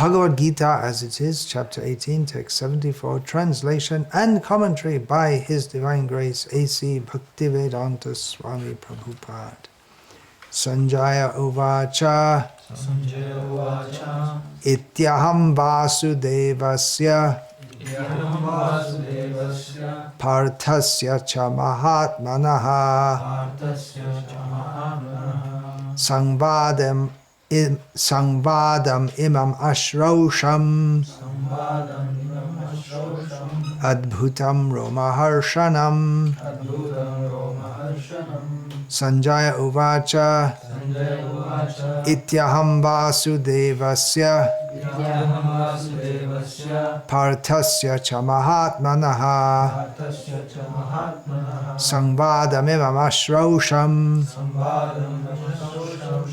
Bhagavad-gita as it is, chapter 18, text 74, translation and commentary by His Divine Grace A.C. Bhaktivedanta Swami Prabhupada. Sanjaya Uvacha Ityaham Vasudevasya Parthasya cha Mahatmanaha Sangvadam imam ashrosham Adbhutam romaharshanam Sanjaya Uvacha Ityaham Vasudevasya Parthasya cha Mahatmanaha Sangvadamimam ashrosham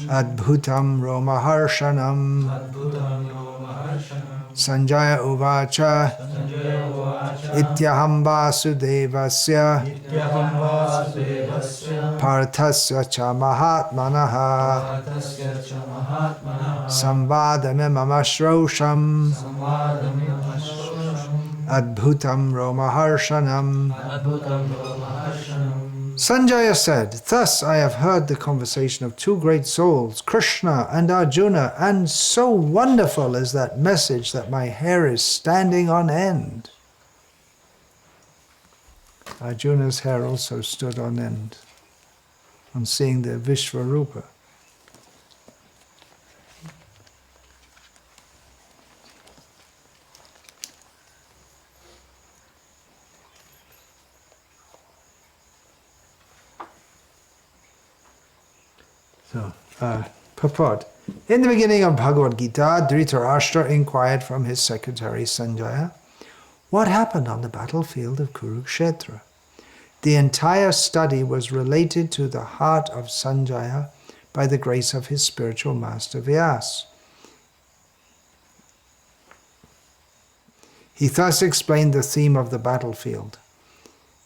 Adbhutam romaharshanam Sanjaya Uvacha Ityaham Vasudevasya Parthasya cha Mahatmanaha Samvadamimam ashrosham Adbhutam romaharshanam. Sanjaya said, "Thus I have heard the conversation of two great souls, Krishna and Arjuna, and so wonderful is that message that my hair is standing on end." Arjuna's hair also stood on end on seeing the Vishvarupa. So, purport. In the beginning of Bhagavad-gita, Dhritarashtra inquired from his secretary Sanjaya, what happened on the battlefield of Kurukshetra? The entire study was related to the heart of Sanjaya by the grace of his spiritual master Vyasa. He thus explained the theme of the battlefield.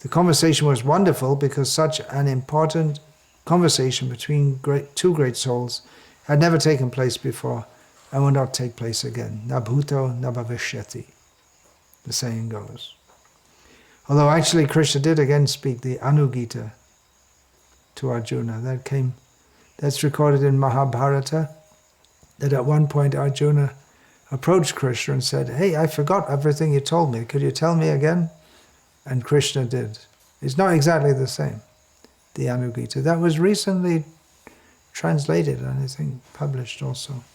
The conversation was wonderful because such an important conversation between two great souls had never taken place before and will not take place again. Na bhuto na bhavishyati, the saying goes. Although actually Krishna did again speak the Anugita to Arjuna. That's recorded in Mahabharata, that at one point Arjuna approached Krishna and said, "Hey, I forgot everything you told me. Could you tell me again?" And Krishna did. It's not exactly the same. The Anugita. That was recently translated and I think published also.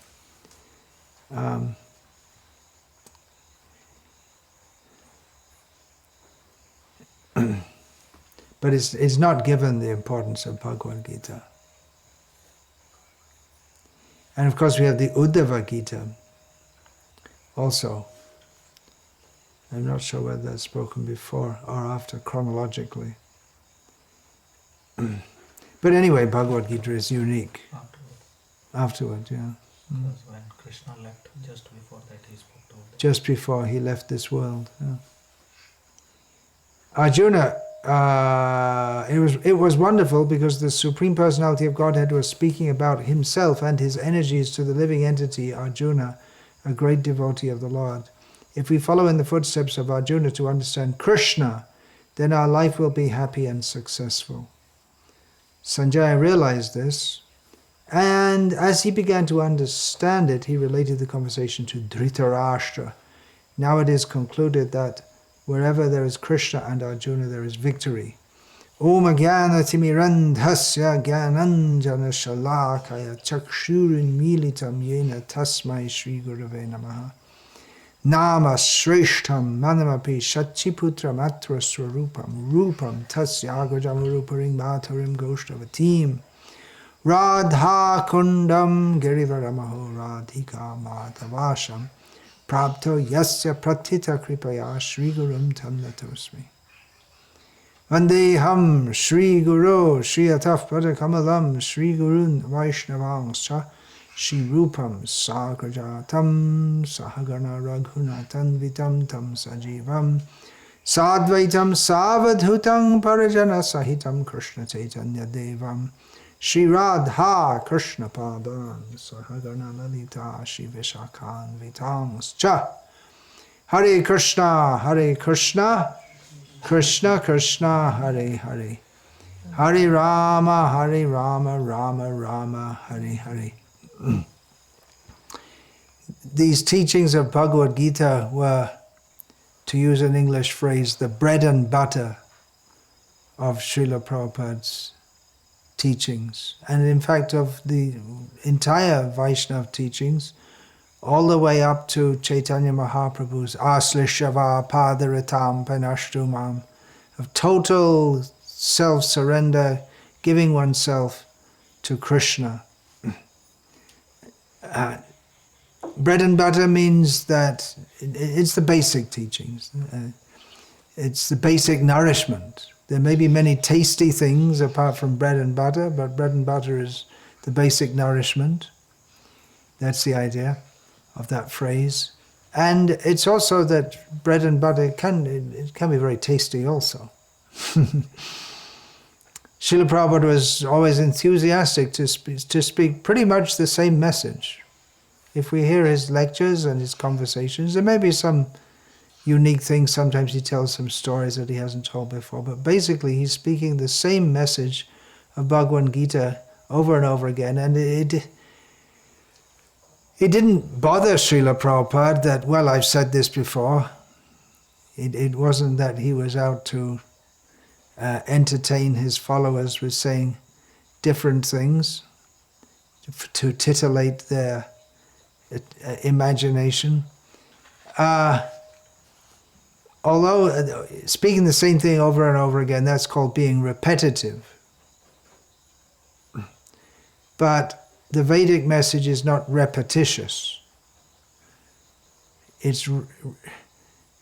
But it's not given the importance of Bhagavad-gita. And of course we have the Uddhava Gita also. I'm not sure whether that's spoken before or after chronologically. But anyway, Bhagavad-gita is unique. Afterward, yeah. Because when Krishna left, just before that he spoke to Uddhava. Just before he left this world. Yeah. Arjuna, it was wonderful because the Supreme Personality of Godhead was speaking about himself and his energies to the living entity, Arjuna, a great devotee of the Lord. If we follow in the footsteps of Arjuna to understand Krishna, then our life will be happy and successful. Sanjaya realized this, and as he began to understand it, he related the conversation to Dhritarashtra. Now it is concluded that wherever there is Krishna and Arjuna, there is victory. Om Jnana Timirandhasya Jnananjana Shalakaya Chakshurin Militam Yena Tasmai Shri Gurave Namaha Nama Shreshtham Manamapi Shachiputram Atra Swarupam Rupam Tasyagajam Ruparing Matarim Goshtavatim Radha Kundam Girivaramaho Radhika Madhavasham Prabto Yasya Pratita Kripaya Shri Gurum Tamnatosmi Vandeham Shri Guru Shri Ataf Padakamalam Shri Gurun Vaishnavangscha Shri Rupam Sagrajatam Sahagana Raghunatan Vitam Tam Sajivam Sadvaitam Savadhutam Parajana Sahitam Krishna Chaitanya Devam Shri Radha Krishna Padan Sahagana Lalita Shri Vishakhan Vitangs Cha. Hare Krishna, Krishna Krishna, Hare Hare. Hare Rama, Rama Rama, Hare Hare. These teachings of Bhagavad-gita were, to use an English phrase, the bread and butter of Srila Prabhupada's teachings. And in fact of the entire Vaishnava teachings, all the way up to Chaitanya Mahaprabhu's Aslishava Padaratam Panashtumam, of total self-surrender, giving oneself to Krishna. Bread and butter means that it's the basic teachings. It's the basic nourishment. There may be many tasty things apart from bread and butter, but bread and butter is the basic nourishment. That's the idea of that phrase. And it's also that bread and butter can be very tasty also. Srila Prabhupada was always enthusiastic to speak pretty much the same message. If we hear his lectures and his conversations, there may be some unique things. Sometimes he tells some stories that he hasn't told before, but basically he's speaking the same message of Bhagavad-gita over and over again. And it didn't bother Srila Prabhupada that, well, I've said this before. It wasn't that he was out to entertain his followers with saying different things, to titillate their imagination. Although speaking the same thing over and over again, that's called being repetitive. But the Vedic message is not repetitious. It's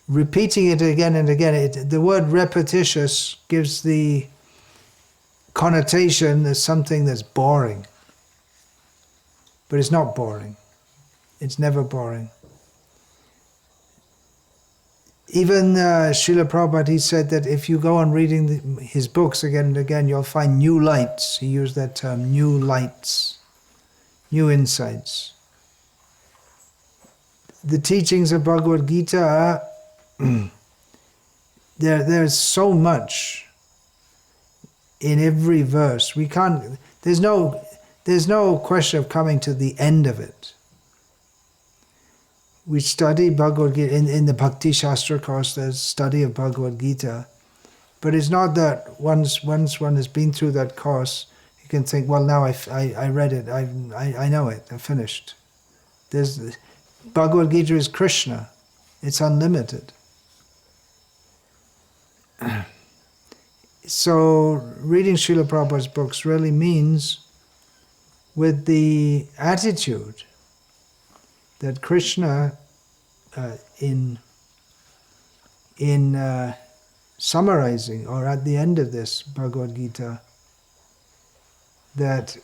repeating it again and again. The word repetitious gives the connotation as something that's boring. But it's not boring. It's never boring. Even Srila Prabhupada, he said that if you go on reading his books again and again, you'll find new lights. He used that term, new lights, new insights. The teachings of Bhagavad-gita, there's so much in every verse. We can't. There's no question of coming to the end of it. We study Bhagavad-gita in the Bhakti Shastra course. There's study of Bhagavad-gita, but it's not that once one has been through that course, you can think, well, now I read it, I know it, I'm finished. Bhagavad-gita is Krishna. It's unlimited. So reading Srila Prabhupada's books really means with the attitude that Krishna, in summarizing or at the end of this Bhagavad-gita, that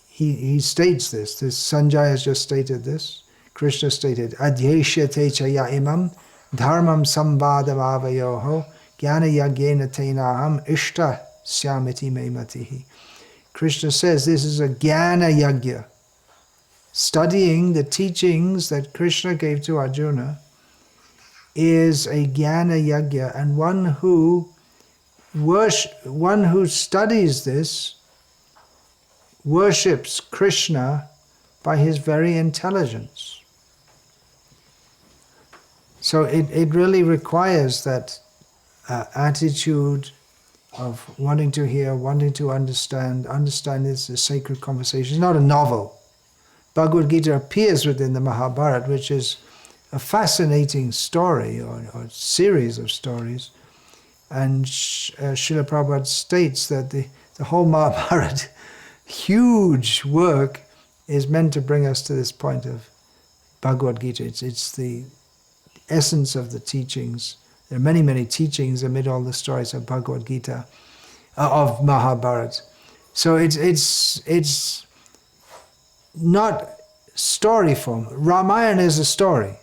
he states this. Sanjaya has just stated this. Krishna stated, Adhyeshyate chaya imam dharmam sambhadam avayoho jnana yagyena tenaham ishta syamiti me matihi. Krishna says this is a jnana yagya. Studying the teachings that Krishna gave to Arjuna is a jnana yagya, and one who studies this worships Krishna by his very intelligence. So it really requires that attitude of wanting to hear, wanting to understand this a sacred conversation. It's not a novel. Bhagavad-gita appears within the Mahabharata, which is a fascinating story or series of stories. And Srila Prabhupada states that the whole Mahabharata, huge work, is meant to bring us to this point of Bhagavad-gita. It's the essence of the teachings. There are many, many teachings amid all the stories of Bhagavad-gita, of Mahabharata. So it's not story form. Ramayana is a story.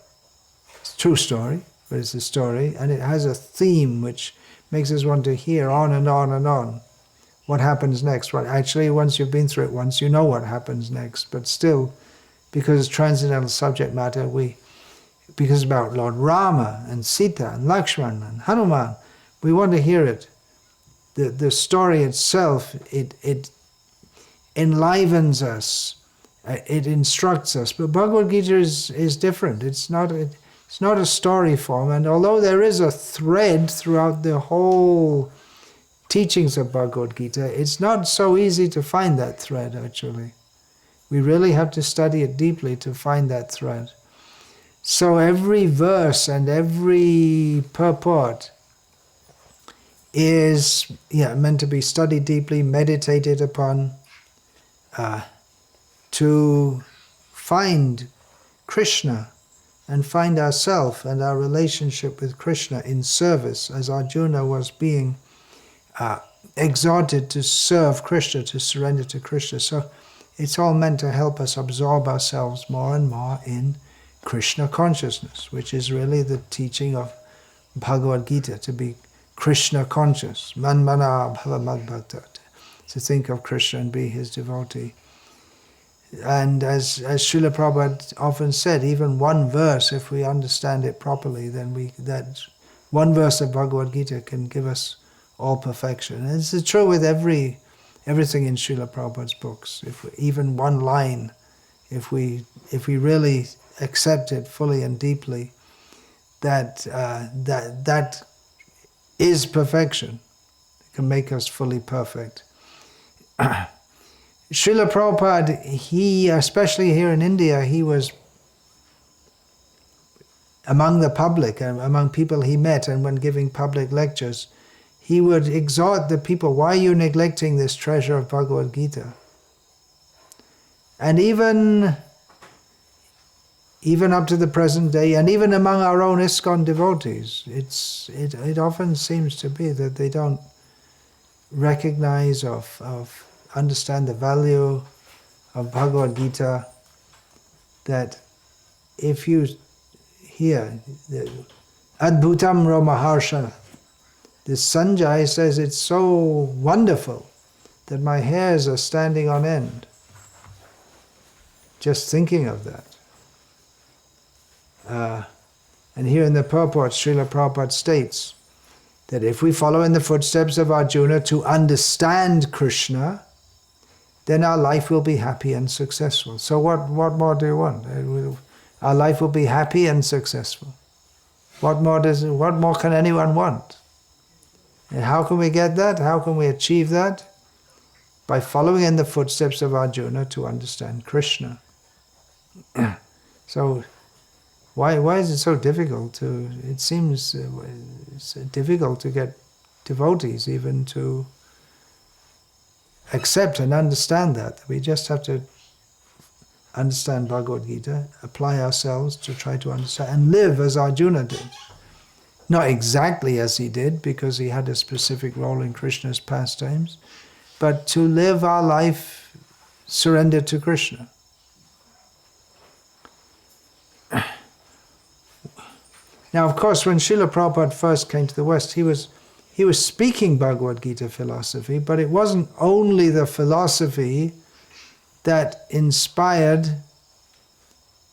It's a true story, but it's a story, and it has a theme which makes us want to hear on and on and on what happens next. Well, actually, once you've been through it once, you know what happens next. But still, because it's transcendental subject matter, because it's about Lord Rama and Sita and Lakshman and Hanuman, we want to hear it. The story itself, it enlivens us, it instructs us. But Bhagavad-gita is different. It's not a story form, and although there is a thread throughout the whole teachings of Bhagavad-gita, it's not so easy to find that thread, actually. We really have to study it deeply to find that thread. So every verse and every purport is meant to be studied deeply, meditated upon, to find Krishna and find ourself and our relationship with Krishna in service, as Arjuna was being exhorted to serve Krishna, to surrender to Krishna. So it's all meant to help us absorb ourselves more and more in Krishna consciousness, which is really the teaching of Bhagavad-gita, to be Krishna conscious, manmana bhava madbhakta, to think of Krishna and be his devotee. And as Srila Prabhupada often said, even one verse, if we understand it properly, then that one verse of Bhagavad-gita can give us all perfection. And it's true with everything in Srila Prabhupada's books. Even one line, if we really accept it fully and deeply, that is perfection. It can make us fully perfect. Srila Prabhupada, he, especially here in India, he was among the public, and among people he met, and when giving public lectures, he would exhort the people, why are you neglecting this treasure of Bhagavad-gita? And even up to the present day, and even among our own ISKCON devotees, it often seems to be that they don't recognize of understand the value of Bhagavad-gita, that if you hear Adbhutam Romaharsha, this Sanjay says it's so wonderful that my hairs are standing on end just thinking of that. And here in the purport, Srila Prabhupada states that if we follow in the footsteps of Arjuna to understand Krishna, then our life will be happy and successful. So what more do you want? Our life will be happy and successful. What more can anyone want? And how can we get that? How can we achieve that? By following in the footsteps of Arjuna to understand Krishna. So why is it so difficult it seems it's difficult to get devotees even to accept and understand that. We just have to understand Bhagavad-gita, apply ourselves to try to understand, and live as Arjuna did. Not exactly as he did, because he had a specific role in Krishna's pastimes, but to live our life surrendered to Krishna. Now, of course, when Srila Prabhupada first came to the West, he was speaking Bhagavad-gita philosophy, but it wasn't only the philosophy that inspired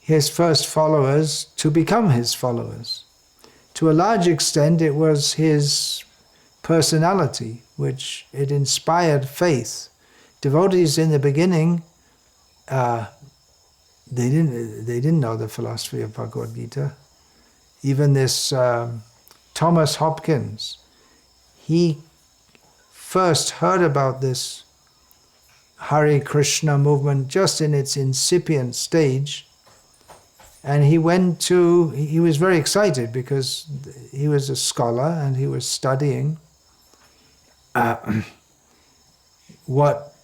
his first followers to become his followers. To a large extent, it was his personality, which it inspired faith. Devotees in the beginning, they didn't know the philosophy of Bhagavad-gita. Even this Thomas Hopkins, he first heard about this Hare Krishna movement just in its incipient stage, and he was very excited because he was a scholar and he was studying what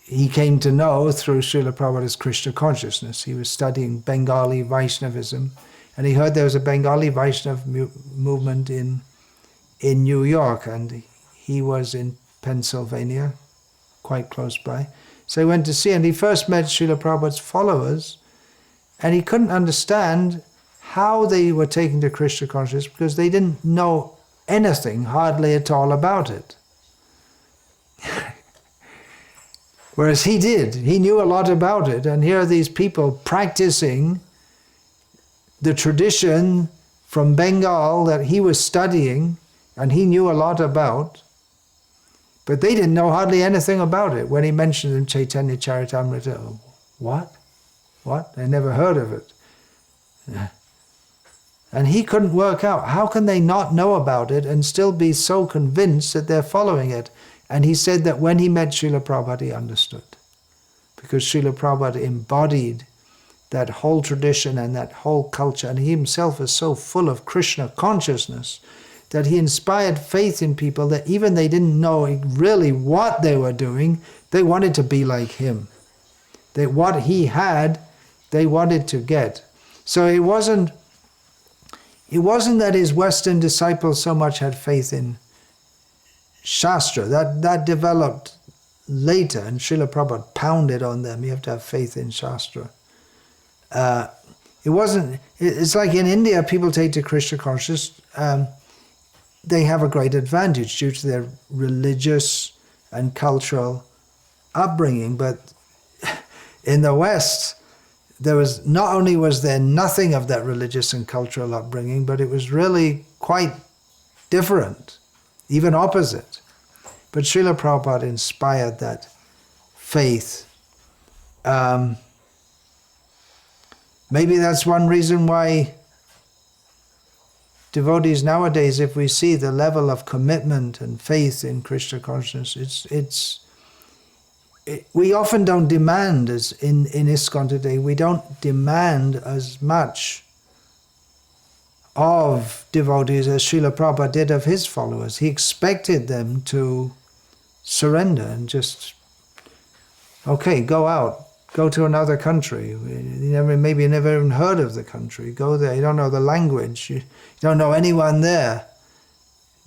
he came to know through Srila Prabhupada's Krishna consciousness. He was studying Bengali Vaishnavism, and he heard there was a Bengali Vaishnava movement in New York, and he was in Pennsylvania, quite close by. So he went to see, and he first met Srila Prabhupada's followers, and he couldn't understand how they were taken to Krishna consciousness because they didn't know anything, hardly at all, about it. Whereas he did. He knew a lot about it. And here are these people practicing the tradition from Bengal that he was studying and he knew a lot about. But they didn't know hardly anything about it. When he mentioned in Chaitanya Charitamrita, oh, what? What? They never heard of it. And he couldn't work out, how can they not know about it and still be so convinced that they're following it? And he said that when he met Srila Prabhupada, he understood. Because Srila Prabhupada embodied that whole tradition and that whole culture. And he himself is so full of Krishna consciousness that he inspired faith in people that even they didn't know really what they were doing, they wanted to be like him. That what he had, they wanted to get. So it wasn't that his Western disciples so much had faith in Shastra. That developed later, and Srila Prabhupada pounded on them, you have to have faith in Shastra. It's like in India, people take to Krishna consciousness, they have a great advantage due to their religious and cultural upbringing. But in the West, not only was there nothing of that religious and cultural upbringing, but it was really quite different, even opposite. But Srila Prabhupada inspired that faith. Maybe that's one reason why devotees nowadays, if we see the level of commitment and faith in Krishna consciousness, we often don't demand, as in ISKCON today, we don't demand as much of devotees as Srila Prabhupada did of his followers. He expected them to surrender and just, okay, go out, go to another country. Maybe you never even heard of the country. Go there, you don't know the language, you don't know anyone there.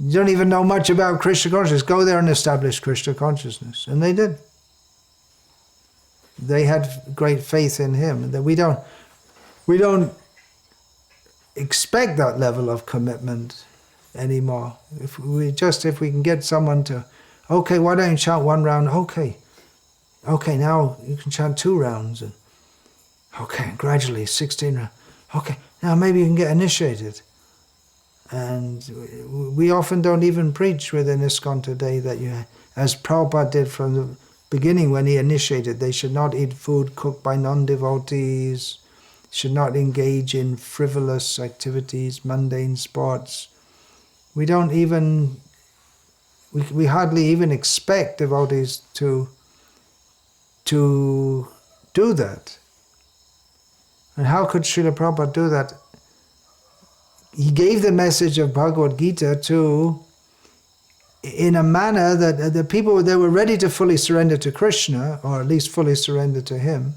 You don't even know much about Krishna consciousness. Go there and establish Krishna consciousness. And they did. They had great faith in him. And that we don't expect that level of commitment anymore. If we can get someone to, okay, why don't you chant one round? Okay, now you can chant 2 rounds. And okay, gradually 16 rounds. Okay, now maybe you can get initiated. And we often don't even preach within ISKCON today that as Prabhupada did from the beginning when he initiated, they should not eat food cooked by non-devotees, should not engage in frivolous activities, mundane sports. We hardly even expect devotees to do that. And how could Srila Prabhupada do that? He gave the message of Bhagavad-gita in a manner that the people, they were ready to fully surrender to Krishna, or at least fully surrender to him,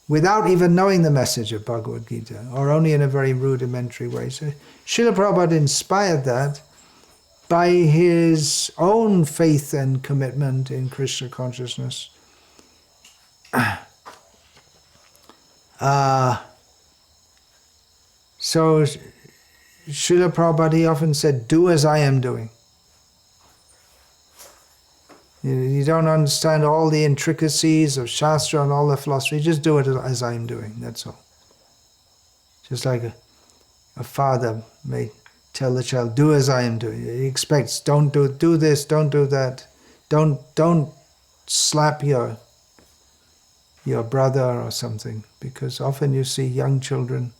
without even knowing the message of Bhagavad-gita, or only in a very rudimentary way. So Srila Prabhupada inspired that by his own faith and commitment in Krishna consciousness. So Srila Prabhupada, he often said, do as I am doing. You don't understand all the intricacies of Shastra and all the philosophy, just do it as I am doing, that's all. Just like a father may tell the child, do as I am doing. He expects, don't do this, don't do that. Don't slap your brother or something, because often you see young children,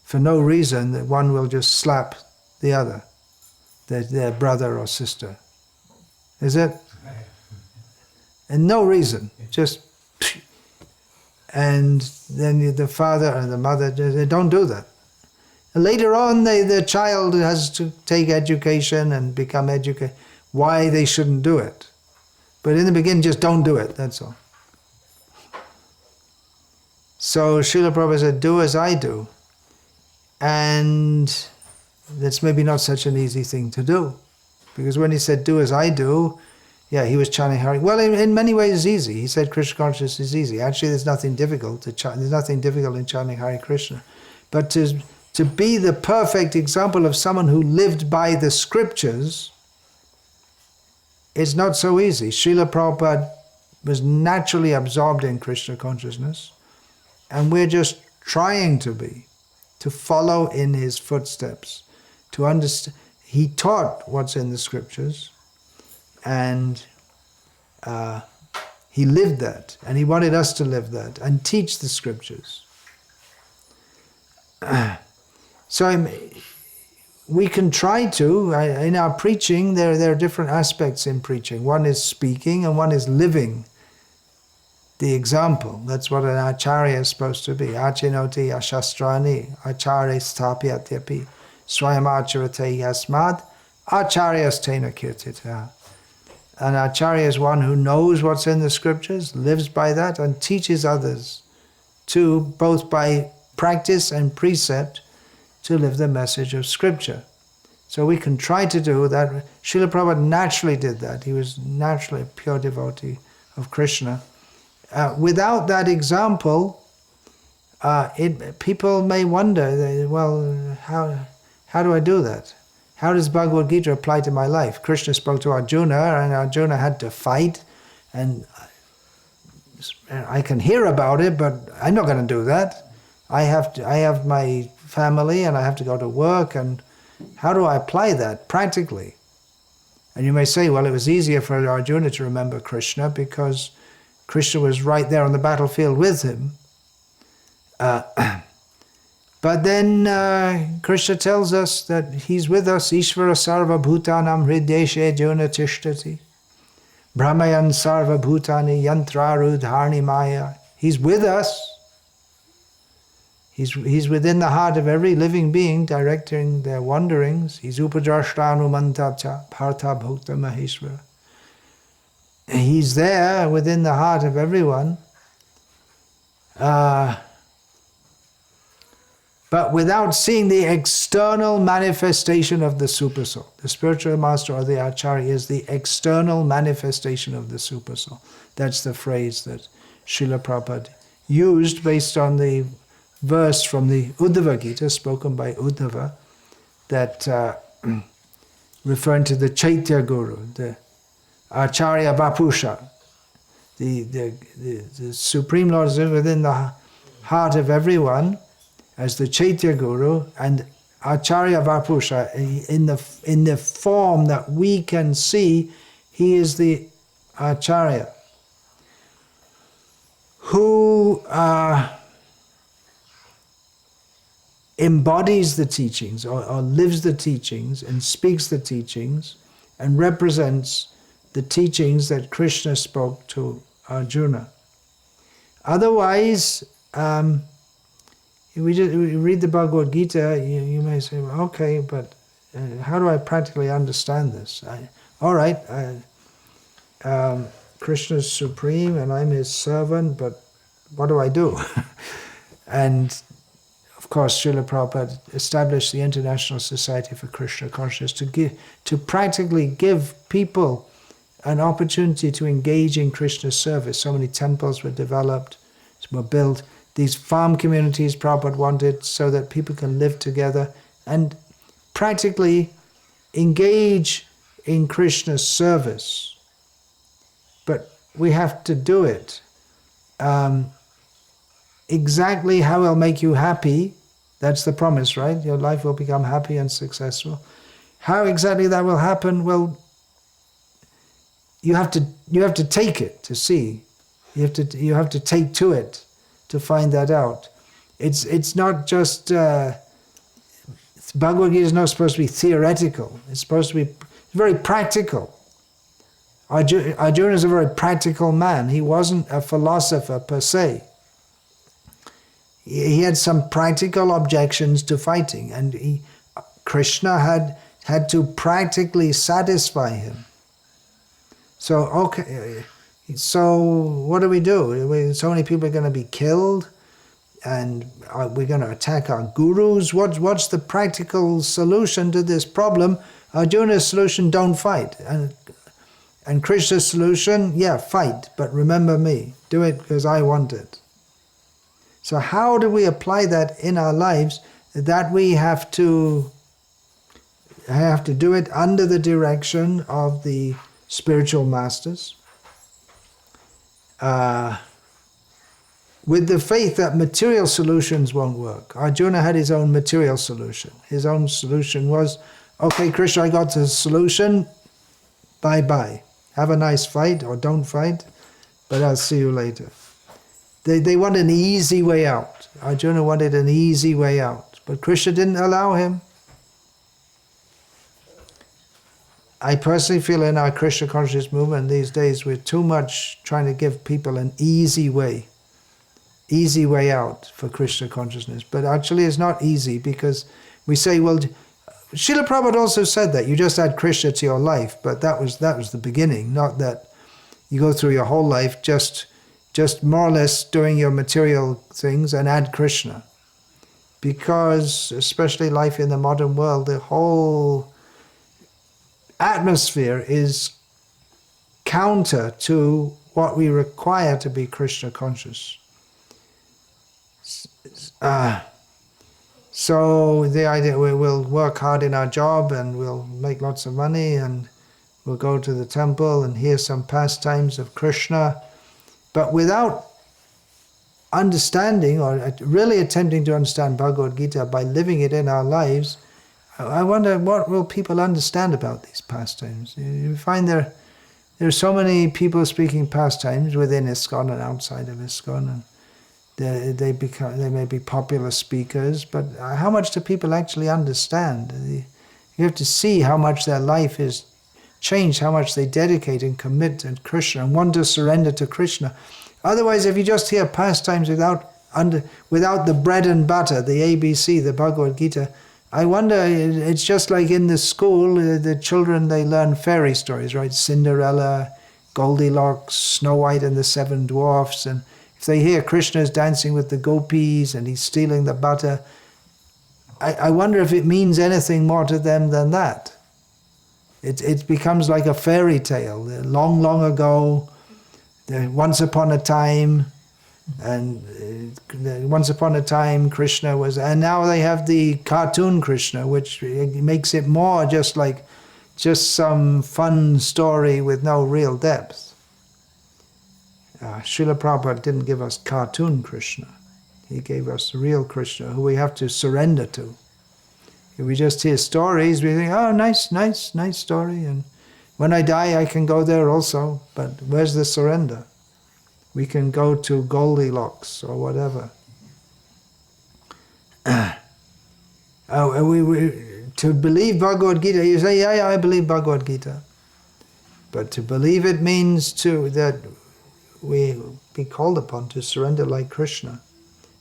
for no reason, that one will just slap the other, their brother or sister. Is it? And no reason, just, and then the father and the mother, they don't do that. And later on, the child has to take education and become educated, why they shouldn't do it. But in the beginning, just don't do it, that's all. So Srila Prabhupada said, do as I do. And that's maybe not such an easy thing to do. Because when he said, do as I do, yeah, he was chanting Hare. Well, in many ways it's easy. He said Krishna consciousness is easy. Actually, there's nothing difficult to chant. There's nothing difficult in chanting Hare Krishna. But to be the perfect example of someone who lived by the scriptures, it's not so easy. Srila Prabhupada was naturally absorbed in Krishna consciousness, and we're just trying to follow in his footsteps, to understand. He taught what's in the scriptures, and he lived that, and he wanted us to live that and teach the scriptures. So we can try to, in our preaching, there are different aspects in preaching. One is speaking and one is living the example. That's what an acharya is supposed to be. Achinoti ashastrani acharya stapyatyapi swayam acharate yasmad acharyas tena kirtita. An acharya is one who knows what's in the scriptures, lives by that, and teaches others to, both by practice and precept, to live the message of scripture. So we can try to do that. Srila Prabhupada naturally did that. He was naturally a pure devotee of Krishna. Without that example, people may wonder, well, how do I do that? How does Bhagavad-gita apply to my life? Krishna spoke to Arjuna, and Arjuna had to fight, and I can hear about it, but I'm not going to do that. I have my family, and I have to go to work, and how do I apply that practically? And you may say, well, it was easier for Arjuna to remember Krishna because Krishna was right there on the battlefield with him. But then Krishna tells us that he's with us, Ishvara sarva bhutanam hrideshe juna tishtati, brahmayan sarva bhutani yantrarudharni maya. He's with us. He's within the heart of every living being, directing their wanderings. He's upadrashtanu mantacha partha bhukta maheshwara. He's there within the heart of everyone. But without seeing the external manifestation of the Supersoul. The spiritual master or the acharya is the external manifestation of the Supersoul. That's the phrase that Srila Prabhupada used based on the verse from the Uddhava Gita spoken by Uddhava, that referring to the Chaitya Guru, the Acharya Vapusha, the Supreme Lord is within the heart of everyone as the Chaitya Guru, and Acharya Vapusha, in the form that we can see, he is the Acharya who embodies the teachings or lives the teachings and speaks the teachings and represents the teachings that Krishna spoke to Arjuna. Otherwise, we read the Bhagavad-gita, you may say, well, okay, but how do I practically understand this? Krishna's supreme and I'm his servant, but what do I do? And of course, Srila Prabhupada established the International Society for Krishna Consciousness to practically give people an opportunity to engage in Krishna's service. So many temples were developed, were built. These farm communities Prabhupada wanted so that people can live together and practically engage in Krishna's service. But we have to do it. Exactly how it'll make you happy, that's the promise, right? Your life will become happy and successful. How exactly that will happen? Well, you have to take it to see. You have to take to it to find that out. It's not just Bhagavad-gita is not supposed to be theoretical. It's supposed to be very practical. Arjuna is a very practical man. He wasn't a philosopher per se. He had some practical objections to fighting, and Krishna had to practically satisfy him. So, okay, so what do we do? So many people are going to be killed, and we're going to attack our gurus. What's the practical solution to this problem? Arjuna's solution, don't fight. And Krishna's solution, yeah, fight, but remember me. Do it because I want it. So how do we apply that in our lives? That we have to do it under the direction of the spiritual masters, with the faith that material solutions won't work. Arjuna had his own material solution. His own solution was, okay, Krishna, I got the solution, bye-bye. Have a nice fight, or don't fight, but I'll see you later. They want an easy way out. Arjuna wanted an easy way out, but Krishna didn't allow him. I personally feel in our Krishna consciousness movement these days, we're too much trying to give people an easy way out for Krishna consciousness. But actually it's not easy, because we say, well, Srila Prabhupada also said that you just add Krishna to your life, but that was the beginning, not that you go through your whole life just more or less doing your material things and add Krishna. Because, especially life in the modern world, the whole atmosphere is counter to what we require to be Krishna conscious. So the idea, we'll work hard in our job and we'll make lots of money and we'll go to the temple and hear some pastimes of Krishna, but without understanding or really attempting to understand Bhagavad-gita by living it in our lives. I wonder what will people understand about these pastimes. You find there are so many people speaking pastimes within ISKCON and outside of ISKCON, and they may be popular speakers, but how much do people actually understand? You have to see how much their life is changed, how much they dedicate and commit to Krishna and want to surrender to Krishna. Otherwise, if you just hear pastimes without the bread and butter, the ABC, the Bhagavad-gita, I wonder, it's just like in the school, the children, they learn fairy stories, right? Cinderella, Goldilocks, Snow White and the Seven Dwarfs, and if they hear Krishna's dancing with the gopis and he's stealing the butter, I wonder if it means anything more to them than that. It becomes like a fairy tale. Long, long ago, once upon a time, Krishna was, and now they have the cartoon Krishna, which makes it more just some fun story with no real depth. Srila Prabhupada didn't give us cartoon Krishna. He gave us real Krishna, who we have to surrender to. If we just hear stories, we think, oh, nice story, and when I die I can go there also, but where's the surrender? We can go to Goldilocks or whatever. To believe Bhagavad-gita, you say, yeah, I believe Bhagavad-gita. But to believe it means that we be called upon to surrender like Krishna.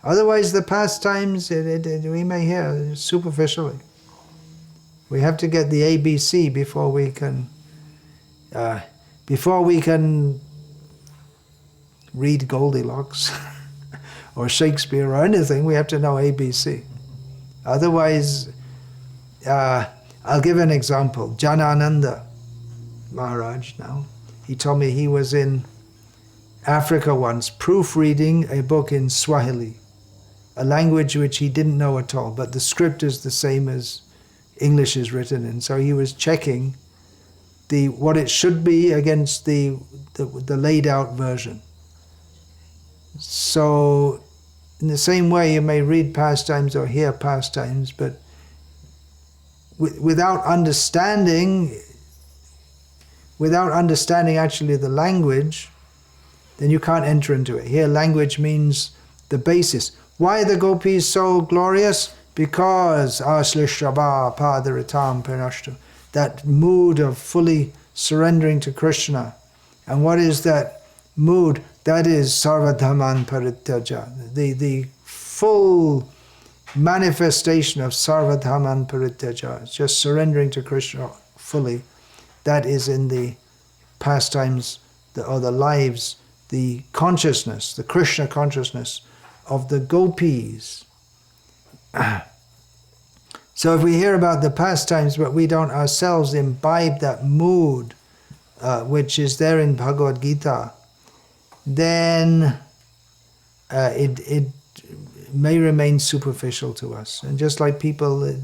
Otherwise, the pastimes, we may hear superficially. We have to get the ABC before we can read Goldilocks or Shakespeare or anything. We have to know ABC. Otherwise, I'll give an example. Janananda Maharaj now, he told me he was in Africa once, proofreading a book in Swahili, a language which he didn't know at all, but the script is the same as English is written in. So he was checking what it should be against the laid out version. So in the same way, you may read pastimes or hear pastimes, but without understanding actually the language, then you can't enter into it. Here, language means the basis. Why are the gopis so glorious? Because Aslishrabha Padaritam Pranashtu, that mood of fully surrendering to Krishna. And what is that mood? That is Sarvadhaman Parityaja, the full manifestation of Sarvadhaman Parityaja. It's just surrendering to Krishna fully. That is in the pastimes or the lives, the consciousness, the Krishna consciousness of the gopis. So if we hear about the pastimes, but we don't ourselves imbibe that mood, which is there in Bhagavad-gita, then it may remain superficial to us. And just like people,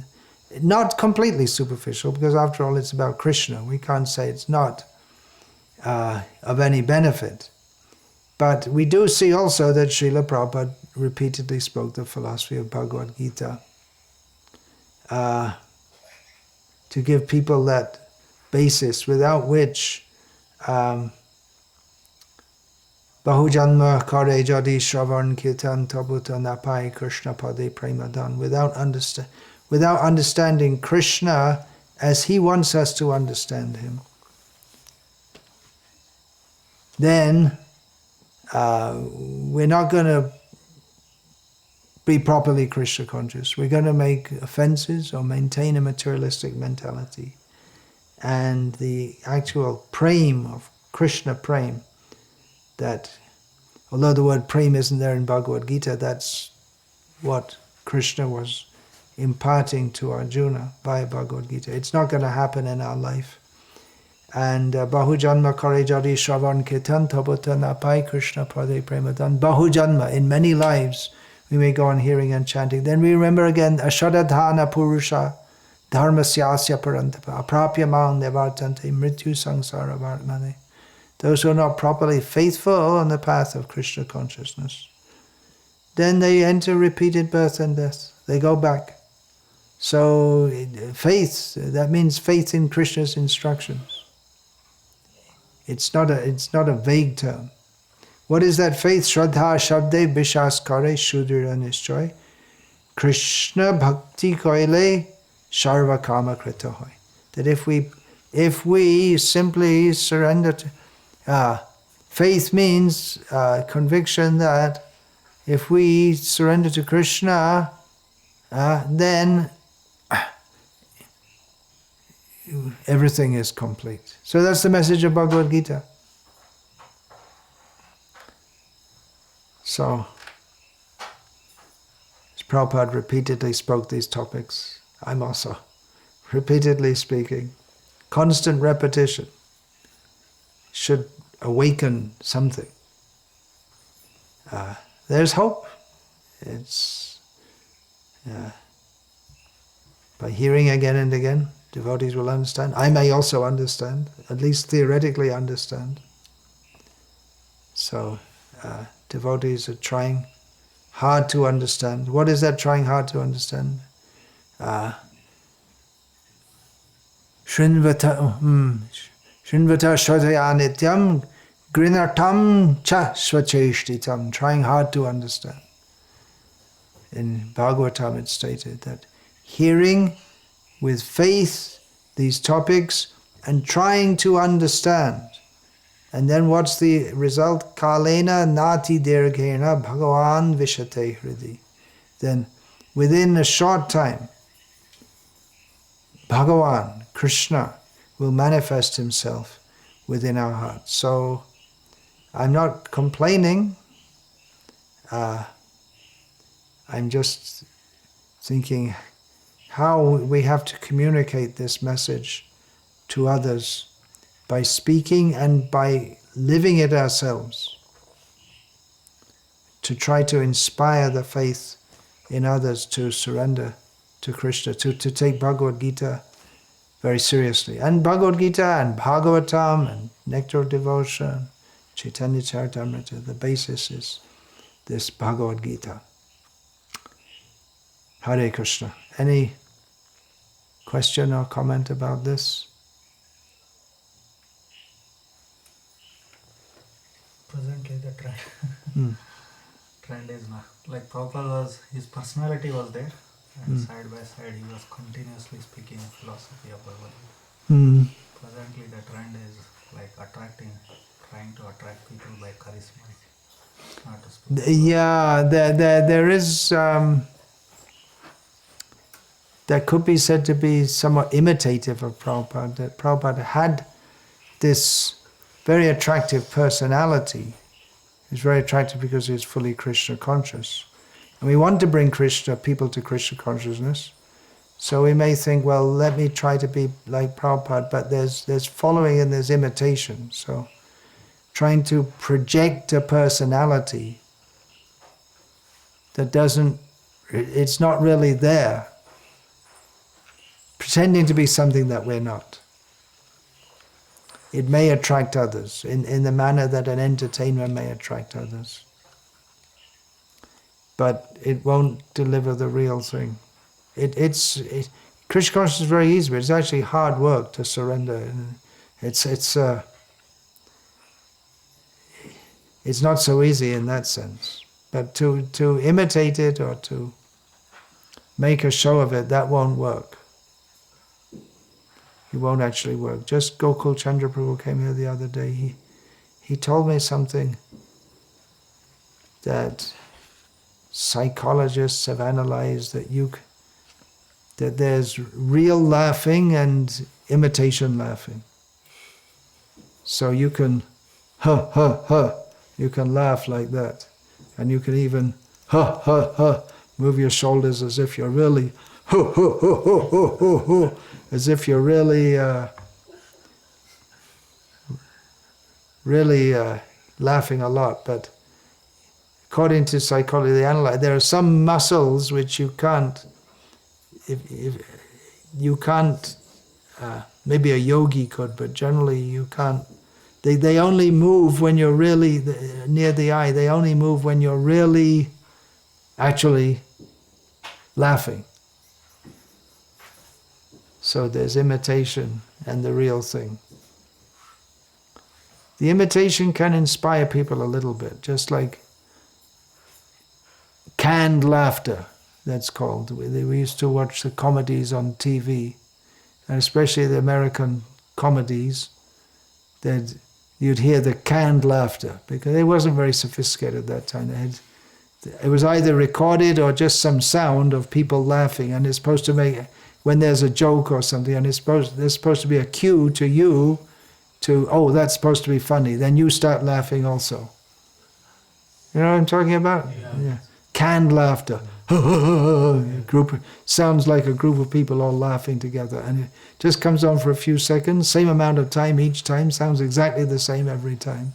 not completely superficial, because after all it's about Krishna. We can't say it's not. of any benefit. But we do see also that Srila Prabhupada repeatedly spoke the philosophy of Bhagavad-gita to give people that basis without which Bahujanma kare jadi shravan kirtan tabuta napai Krishna pade premadan. Without understanding Krishna as he wants us to understand him, then we're not going to be properly Krishna conscious. We're going to make offenses or maintain a materialistic mentality. And the actual prem of Krishna prem, that although the word prem isn't there in Bhagavad-gita, that's what Krishna was imparting to Arjuna via Bhagavad-gita. It's not going to happen in our life. And Bahujanma kare jadi shravan kirtan tabuta napai Krishna pade premadan. Bahujanma, in many lives, we may go on hearing and chanting. Then we remember again, ashadadhana purusha dharmasyasya parantapa aprapya maung nevartante mrityu sangsara vartmane. Those who are not properly faithful on the path of Krishna consciousness, then they enter repeated birth and death. They go back. So faith, that means faith in Krishna's instructions. It's not a vague term. What is that faith? Shraddha shabde bishas kare shudira nishchoy Krishna bhakti koile sharva kama krita hoy. That if we simply surrender to faith means conviction that if we surrender to Krishna, then everything is complete. So that's the message of Bhagavad-gita. So, as Prabhupada repeatedly spoke these topics, I'm also repeatedly speaking. Constant repetition should awaken something. There's hope. It's by hearing again and again, devotees will understand. I may also understand, at least theoretically understand. So, devotees are trying hard to understand. What is that trying hard to understand? Shrinvata shradhaya nityam grinartam cha svacheshtitam. Trying hard to understand. In Bhagavatam it's stated that hearing with faith these topics and trying to understand. And then what's the result? Kalena nati dirghena bhagavan vishate hridi. Then within a short time, Bhagavan, Krishna, will manifest himself within our hearts. So I'm not complaining. I'm just thinking how we have to communicate this message to others by speaking and by living it ourselves, to try to inspire the faith in others to surrender to Krishna, to take Bhagavad-gita very seriously. And Bhagavad-gita and Bhagavatam and Nectar of Devotion, Chaitanya Charitamrita, the basis is this Bhagavad-gita. Hare Krishna. Any question or comment about this? Presently the trend is not. Like Prabhupada his personality was there, and side by side he was continuously speaking philosophy of Bhagavad-gita. Presently the trend is like trying to attract people by charisma, not to speak. Yeah, there is, that could be said to be somewhat imitative of Prabhupada, that Prabhupada had this very attractive personality. He's very attractive because he's fully Krishna conscious. And we want to bring people to Krishna consciousness. So we may think, well, let me try to be like Prabhupada, but there's following and there's imitation. So trying to project a personality that it's not really there. Pretending to be something that we're not. it may attract others in the manner that an entertainment may attract others. But it won't deliver the real thing. Krishna consciousness is very easy, but it's actually hard work to surrender. It's not so easy in that sense. But to imitate it or to make a show of it, that won't work. It won't actually work. Just Gokul Chandra Prabhu came here the other day. He told me something that psychologists have analyzed, that there's real laughing and imitation laughing. So you can you can laugh like that. And you can even move your shoulders as if you're really as if you're really laughing a lot. But according to psychology, they analyze, there are some muscles which you can't, maybe a yogi could, but generally you can't. They only move when you're really near the eye. They only move when you're really actually laughing. So there's imitation and the real thing. The imitation can inspire people a little bit, just like canned laughter, that's called. We used to watch the comedies on TV, and especially the American comedies, that you'd hear the canned laughter, because it wasn't very sophisticated at that time. It was either recorded or just some sound of people laughing, and it's supposed to make, when there's a joke or something, and there's supposed to be a cue to you to, oh, that's supposed to be funny, then you start laughing also. You know what I'm talking about? Yeah. Canned laughter. Sounds like a group of people all laughing together, and it just comes on for a few seconds, same amount of time each time, sounds exactly the same every time.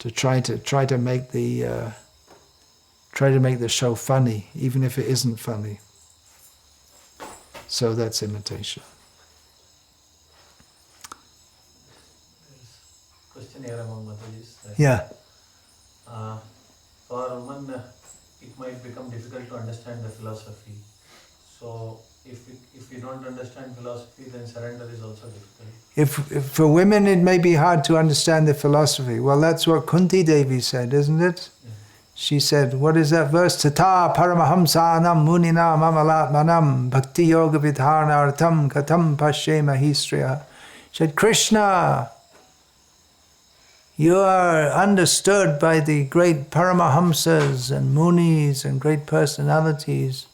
To try to make the show funny, even if it isn't funny. So that's imitation. Question here among Mataji's. Yeah. For a woman, it might become difficult to understand the philosophy. So, if we don't understand philosophy, then surrender is also difficult. If for women it may be hard to understand the philosophy, well, that's what Kunti Devi said, isn't it? Yeah. She said, what is that verse? Tata paramahamsanam munina mamalatmanam bhakti yoga vidharnartam katam pashe mahistriya. She said, Krishna, you are understood by the great Paramahamsas and Munis and great personalities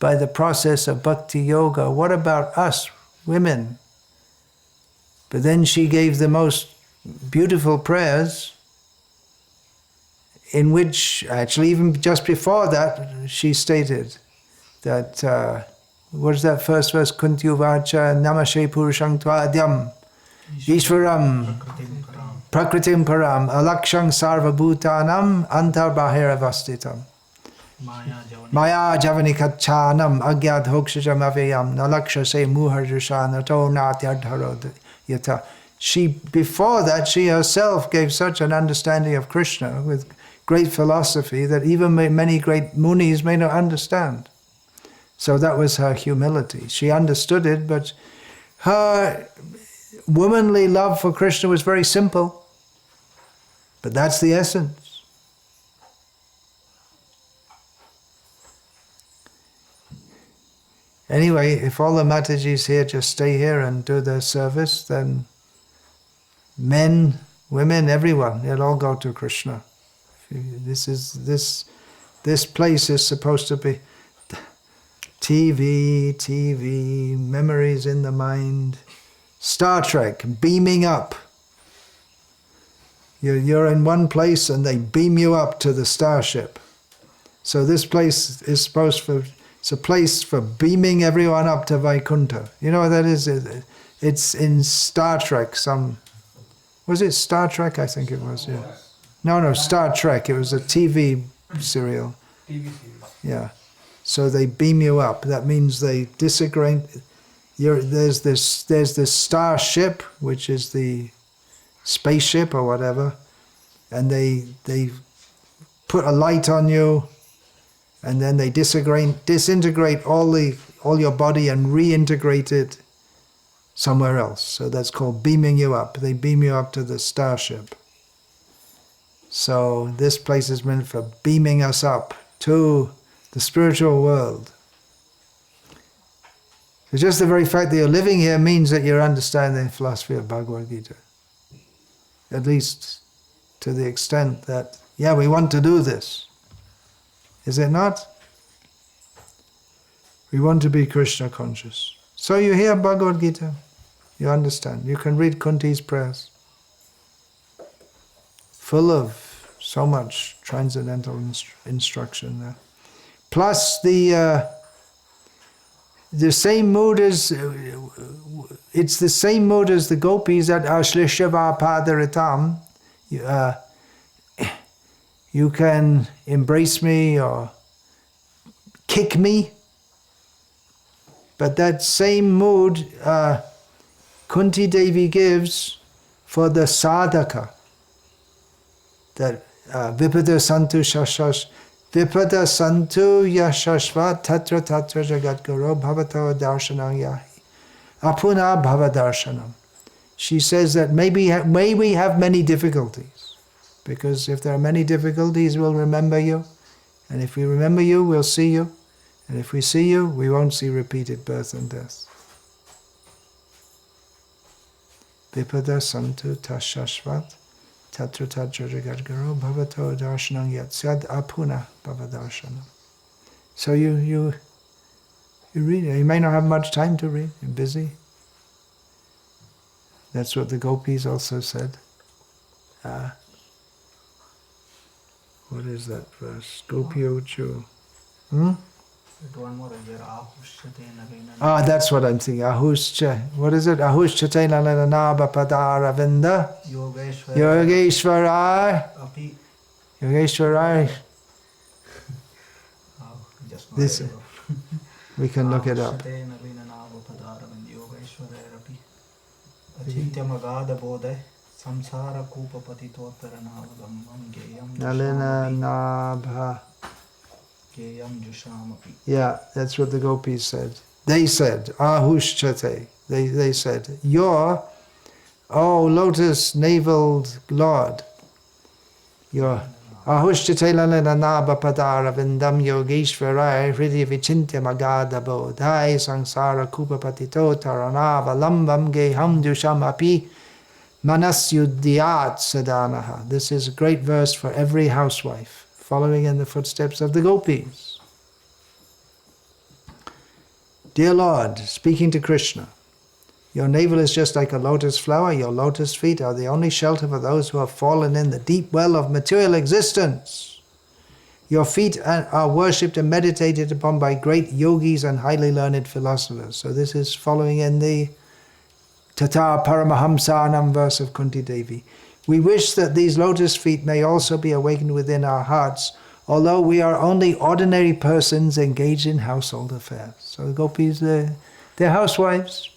by the process of Bhakti Yoga. What about us, women? But then she gave the most beautiful prayers, in which, actually even just before that, she stated that, what is that first verse? Kunti uvacha namashe purushang tvadyam Ishvaram Prakritim Param Alakshang Sarva Bhutanam Antar Bahiravastitam Maya Javanikachanam Agyad Hokshajam Avayam Nalaksha Se Muharjushana To Natyadharod Yata. She, before that, she herself gave such an understanding of Krishna with great philosophy that even many great munis may not understand. So that was her humility. She understood it, but her womanly love for Krishna was very simple, but that's the essence. Anyway, if all the Matajis here just stay here and do their service, then men, women, everyone, they'll all go to Krishna. This place is supposed to be TV, memories in the mind. Star Trek, beaming up. You're in one place and they beam you up to the starship. So this place is it's a place for beaming everyone up to Vaikuntha. You know what that is? It's in Star Trek, was it Star Trek? I think it was, yeah. No, Star Trek. It was a TV serial. TV series. Yeah. So they beam you up. That means they disintegrate. There's this starship, which is the spaceship or whatever, and they put a light on you, and then they disintegrate all your body and reintegrate it somewhere else. So that's called beaming you up. They beam you up to the starship. So this place is meant for beaming us up to the spiritual world. So just the very fact that you're living here means that you're understanding the philosophy of Bhagavad-gita. At least to the extent that, yeah, we want to do this. Is it not? We want to be Krishna conscious. So you hear Bhagavad-gita, you understand. You can read Kunti's prayers. Full of so much transcendental instruction there. Plus the same mood as, it's the same mood as the gopis at Ashlishava Padaritam. You can embrace me or kick me. But that same mood Kunti Devi gives for the sadhaka. That Vipada Santu Shashash, Vipada Santu Yashashva Tatra Tatra Jagat Guru Bhavato Darshanam Yahi Apuna Bhavadarshanam. She says that may we have many difficulties, because if there are many difficulties, we'll remember you, and if we remember you, we'll see you, and if we see you, we won't see repeated birth and death. Vipada Santu Tashashvat Tatra Tatra Jagat Guru Bhavato Darshanam Yat Syad Apuna Bhavadarshanam. So you read it. You may not have much time to read. You're busy. That's what the gopis also said. What is that verse? Gopi Uchu. One more is there. Ahushyate nalina. That's what I'm thinking. Ahushya. What is it? Ahushate nalina naba padaravinda. Yogeshwarai. Api. Yogeshwarai. Just This, we can look it up. Ahushyate nalina naba padaravinda yogeshwarai api. Chikmagalur bodhe. Samsara kupa patitotara navagambam geyam Nalina nabha. geyam jushamapi. Yeah, that's what the gopis said. They said, Ahushchate. They said, your, oh lotus-naveled Lord, your Ahushchate lalina naba padara vindam yogeshwarai hridi vichintya magada bodhai sangsara kupa patito taranava lambam geham jushamapi. Manasyuddhyat sadanaha. This is a great verse for every housewife, following in the footsteps of the gopis. Dear Lord, speaking to Krishna, your navel is just like a lotus flower, your lotus feet are the only shelter for those who have fallen in the deep well of material existence. Your feet are worshipped and meditated upon by great yogis and highly learned philosophers. So this is following in the Tata Paramahamsanam verse of Kunti Devi. We wish that these lotus feet may also be awakened within our hearts, although we are only ordinary persons engaged in household affairs. So the gopis, they're housewives.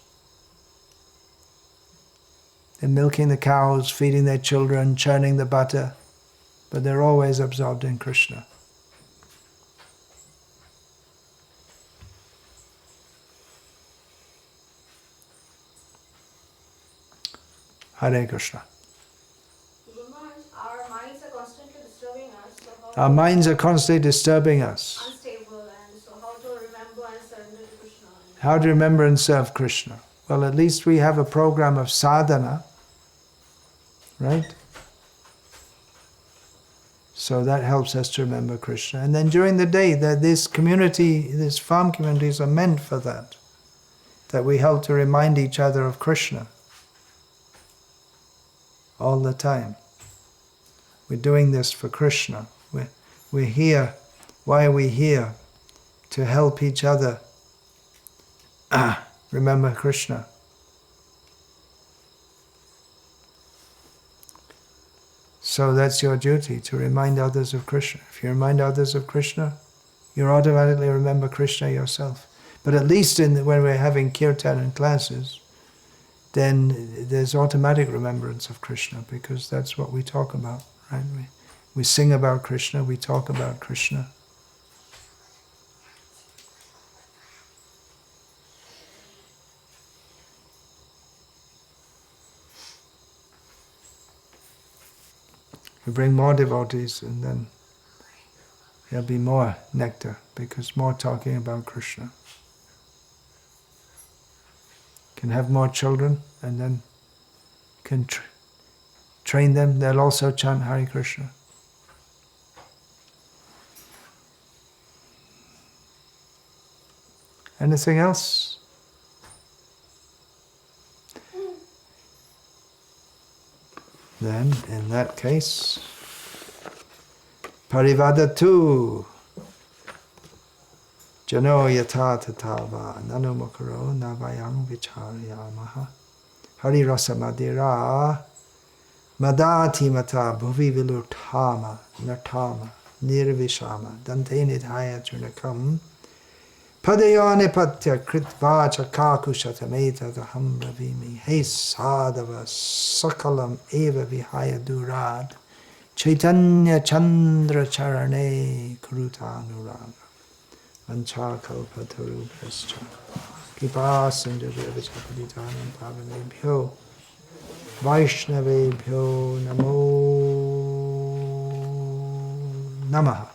They're milking the cows, feeding their children, churning the butter, but they're always absorbed in Krishna. Hare Krishna. Our minds are constantly disturbing us. So Our minds are constantly disturbing us. unstable, and so how to remember and surrender to Krishna? How to remember and serve Krishna? Well, at least we have a program of sadhana, right? So that helps us to remember Krishna. And then during the day, that this community, these farm communities are meant for that. That we help to remind each other of Krishna all the time. We're doing this for Krishna. We're here. Why are we here? To help each other remember Krishna. So that's your duty, to remind others of Krishna. If you remind others of Krishna, You automatically remember Krishna yourself. But at least when we're having kirtan and classes, then there's automatic remembrance of Krishna, because that's what we talk about, right? We sing about Krishna, we talk about Krishna. We bring more devotees, and then there'll be more nectar, because more talking about Krishna. Can have more children, and then can train them. They'll also chant Hare Krishna. Anything else? Then, in that case, parivadatu jano yata tatava nanumukaro navayam vicharyamaha hari rasa madira madati mata bhuvi vilutama natama nirvishama dante nidhaya chunakam padayane patya kritvacha kakushatameta daham bravimi he sadhava sakalam eva vihaya durad chaitanya chandra charane kuruta nuraga ancha kalpataru prascha kipa sindhya vichapaditana pavanebhyo vaishnavebhyo namo namaha.